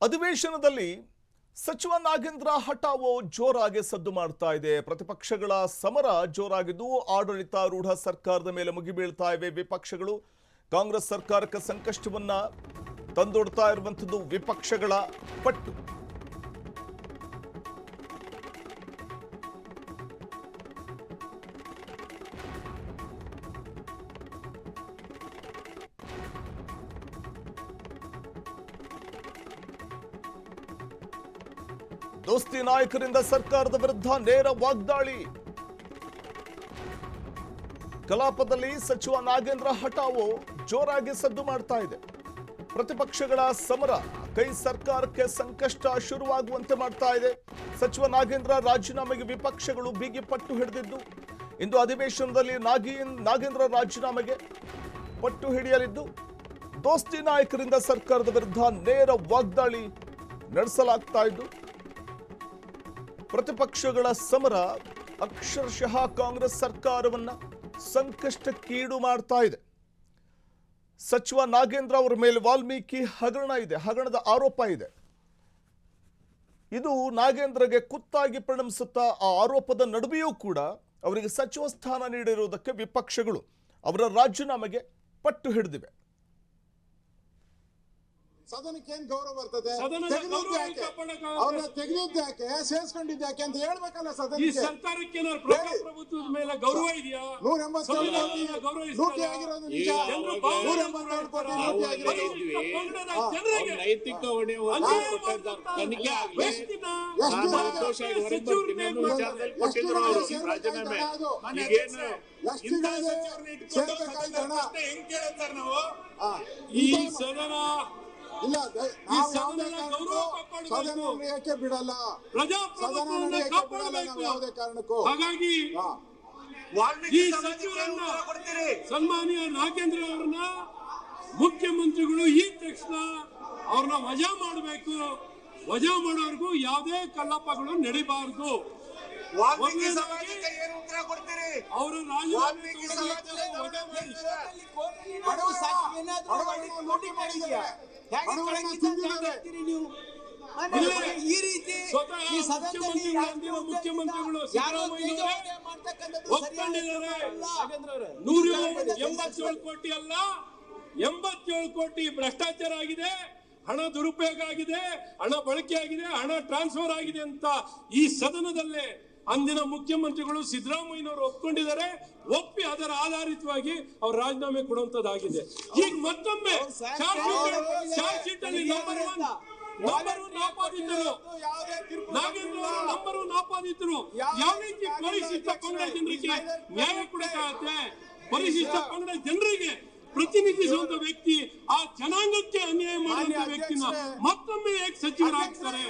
ಅಧಿವೇಶನದಲ್ಲಿ ಸಚಿವ ನಾಗೇಂದ್ರ ಹಠಾವೋ ಜೋರಾಗಿ ಸದ್ದು ಮಾಡ್ತಾ ಇದೆ. ಪ್ರತಿಪಕ್ಷಗಳ ಸಮರ ಜೋರಾಗಿದ್ದು ಆಡಳಿತಾರೂಢ ಸರ್ಕಾರದ ಮೇಲೆ ಮುಗಿಬೀಳ್ತಾ ಇವೆ ವಿಪಕ್ಷಗಳು. ಕಾಂಗ್ರೆಸ್ ಸರ್ಕಾರಕ್ಕೆ ಸಂಕಷ್ಟವನ್ನ ತಂದೊಡ್ತಾ ಇರುವಂತದ್ದು ವಿಪಕ್ಷಗಳ ಪಟ್ಟು. ದೋಸ್ತಿ ನಾಯಕರಿಂದ ಸರ್ಕಾರದ ವಿರುದ್ಧ ನೇರ ವಾಗ್ದಾಳಿ. ಕಲಾಪದಲ್ಲಿ ಸಚಿವ ನಾಗೇಂದ್ರ ಹಠಾವೋ ಜೋರಾಗಿ ಸದ್ದು ಮಾಡ್ತಾ ಇದೆ. ಪ್ರತಿಪಕ್ಷಗಳ ಸಮರ ಕೈ ಸರ್ಕಾರಕ್ಕೆ ಸಂಕಷ್ಟ ಶುರುವಾಗುವಂತೆ ಮಾಡ್ತಾ ಇದೆ. ಸಚಿವ ನಾಗೇಂದ್ರ ರಾಜೀನಾಮೆಗೆ ವಿಪಕ್ಷಗಳು ಬಿಗಿ ಪಟ್ಟು ಹಿಡಿದಿದ್ದು ಇಂದು ಅಧಿವೇಶನದಲ್ಲಿ ನಾಗೇಂದ್ರ ರಾಜೀನಾಮೆಗೆ ಪಟ್ಟು ಹಿಡಿಯಲಿದ್ದು ದೋಸ್ತಿ ನಾಯಕರಿಂದ ಸರ್ಕಾರದ ವಿರುದ್ಧ ನೇರ ವಾಗ್ದಾಳಿ ನಡೆಸಲಾಗ್ತಾ ಇದ್ದು ಪ್ರತಿಪಕ್ಷಗಳ ಸಮರ ಅಕ್ಷರಶಃ ಕಾಂಗ್ರೆಸ್ ಸರ್ಕಾರವನ್ನ ಸಂಕಷ್ಟಕ್ಕೀಡು ಮಾಡ್ತಾ ಇದೆ. ಸಚಿವ ನಾಗೇಂದ್ರ ಅವರ ಮೇಲೆ ವಾಲ್ಮೀಕಿ ಹಗರಣ ಇದೆ, ಹಗರಣದ ಆರೋಪ ಇದೆ. ಇದು ನಾಗೇಂದ್ರಗೆ ಕುತ್ತಾಗಿ ಪರಿಣಮಿಸುತ್ತಾ ಆ ಆರೋಪದ ನಡುವೆಯೂ ಕೂಡ ಅವರಿಗೆ ಸಚಿವ ಸ್ಥಾನ ನೀಡಿರುವುದಕ್ಕೆ ವಿಪಕ್ಷಗಳು ಅವರ ರಾಜೀನಾಮೆಗೆ ಪಟ್ಟು ಹಿಡಿದಿವೆ. ಸದನಕ್ಕೆ ಏನ್ ಗೌರವ ಬರ್ತದೆ? ಅವ್ರನ್ನ ತೆಗೆದಿದ್ದಾಕೆ, ಸೇರಿಸ್ಕೊಂಡಿದ್ದಾಕೆ ಅಂತ ಹೇಳ್ಬೇಕಲ್ಲ ಸದನಕ್ಕೆ. ಈ ಸರ್ಕಾರಕ್ಕೆ ಪ್ರಜಾಪ್ರಭುತ್ವದ ಮೇಲೆ ಗೌರವ ಇದೆಯಾ? 187 ಕೋಟಿ ಲೂಟಿ ಆಗಿರೋದು ನಿಜ. 187 ಕೋಟಿ ಲೂಟಿ ಆಗಿರೋದು ಜನರಿಗೆ ನೈತಿಕ ಹೊಣೆ ತನಿಖೆ ಆಗಲಿ. ಈ ಸದನ ಇಲ್ಲ, ಸದನ ನಡೆಯಕ್ಕೆ ಬಿಡಲ್ಲ, ಸದನ ನಡೆಯಕ್ಕೆ ಬಿಡಲ್ಲ ನಾವು ಯಾವುದೇ ಕಾರಣಕ್ಕೂ. ಹಾಗಾಗಿ ಈ ಸಚಿವರನ್ನ ಸನ್ಮಾನ್ಯ ನಾಗೇಂದ್ರ ಅವರನ್ನ ಮುಖ್ಯಮಂತ್ರಿಗಳು ಈ ತಕ್ಷಣ ಅವ್ರನ್ನ ವಜಾ ಮಾಡಬೇಕು. ವಜಾ ಮಾಡೋರ್ಗೂ ಯಾವುದೇ ಕಲ್ಲಪ್ಪಗಳು ನಡೀಬಾರದು. ಅವರು ಈ ರೀತಿ ಮುಖ್ಯಮಂತ್ರಿಗಳು ಒಪ್ಕೊಂಡಿದ್ದಾರೆ. 187 ಕೋಟಿ ಅಲ್ಲ, 87 ಕೋಟಿ ಭ್ರಷ್ಟಾಚಾರ ಆಗಿದೆ, ಹಣ ದುರುಪಯೋಗ ಆಗಿದೆ, ಹಣ ಬಳಕೆ ಆಗಿದೆ, ಹಣ ಟ್ರಾನ್ಸ್ಫರ್ ಆಗಿದೆ ಅಂತ ಈ ಸದನದಲ್ಲೇ ಅಂದಿನ ಮುಖ್ಯಮಂತ್ರಿಗಳು ಸಿದ್ದರಾಮಯ್ಯನವರು ಒಪ್ಕೊಂಡಿದ್ದಾರೆ. ಒಪ್ಪಿ ಅದರ ಆಧಾರಿತವಾಗಿ ಅವ್ರ ರಾಜೀನಾಮೆ ಕೊಡುವಂತದ್ದಾಗಿದೆ. ಈಗ ಮತ್ತೊಮ್ಮೆ ಚಾರ್ಜ್ ಶೀಟ್ ಅಲ್ಲಿ ನಂಬರ್ ಒನ್ ಆಪಾದಿತರು ನಾಗೇಂದ್ರ ಅವರು ನಂಬರ್ 1 ಆಪಾದಿತರು. ಯಾವ ರೀತಿ ಪರಿಶಿಷ್ಟ ಪಂಗಡ ಜನರಿಗೆ ನ್ಯಾಯ ಕೊಡಕ್ಕಾಗತ್ತೆ? ಪರಿಶಿಷ್ಟ ಪಂಗಡ ಜನರಿಗೆ ಪ್ರತಿನಿಧಿಸುವಂತ ವ್ಯಕ್ತಿ ಆ ಜನಾಂಗಕ್ಕೆ ಅನ್ಯಾಯ ಮಾಡುವಂತ ವ್ಯಕ್ತಿನ ಮತ್ತೊಮ್ಮೆ ಹೇಗೆ ಸಚಿವರಾಗ್ತಾರೆ?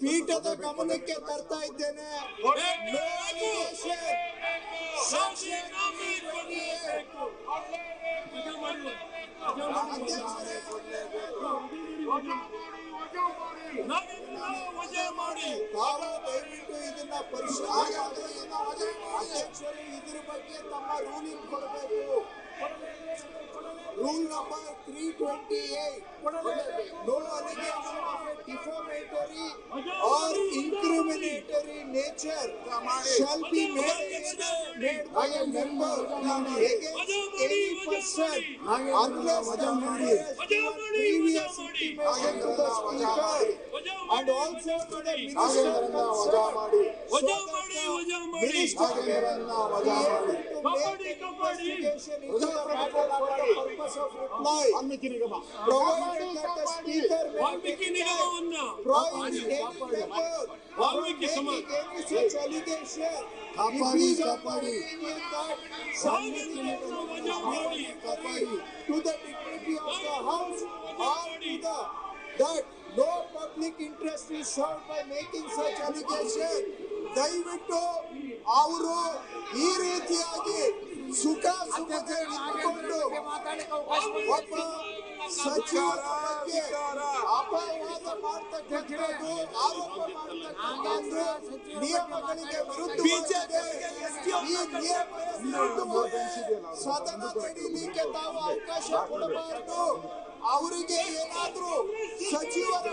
ಪೀಠದ ಗಮನಕ್ಕೆ ತರ್ತಾ ಇದ್ದೇನೆ. ದಯವಿಟ್ಟು ಇದನ್ನ ಅಧ್ಯಕ್ಷರು ಇದ್ರ ಬಗ್ಗೆ ತಮ್ಮ ರೂಲಿಂಗ್ ಕೊಡಬೇಕು. Rule number 328, no allegation of a defamatory or incriminatory nature shall be made by a member against any person unless the member has given previous intimation to the speaker and also to the minister concerned, so that the minister will be able to make an investigation into the matter for the purpose of reply, provided that the speaker will prohibit any member from making any such allegation if he is of the opinion that something to the dignity of the house or to the that no public interest is served by making such allegation. ದಯವಿಟ್ಟು ಅವರು ಈ ರೀತಿಯಾಗಿ ಸುಖ ಸುಖ ಇಟ್ಟುಕೊಂಡು ಒಬ್ಬ ಸಚಿವರ ಬಗ್ಗೆ ಅಪವಾದ ಮಾಡ್ತಕ್ಕಂಥದ್ದು, ಆರೋಪ ಮಾಡ್ತಕ್ಕಂಥದ್ದು ನಿಯಮಗಳಿಗೆ ವಿರುದ್ಧವಾಗಿದೆ. ಈ ನಿಯಮ ವಿರುದ್ಧವಾಗಿ ಸದನ ನಡೀಲಿಕ್ಕೆ ತಾವು ಅವಕಾಶ ಕೊಡಬಾರದು. ಅವರಿಗೆ ಏನಾದ್ರೂ ಸಚಿವರ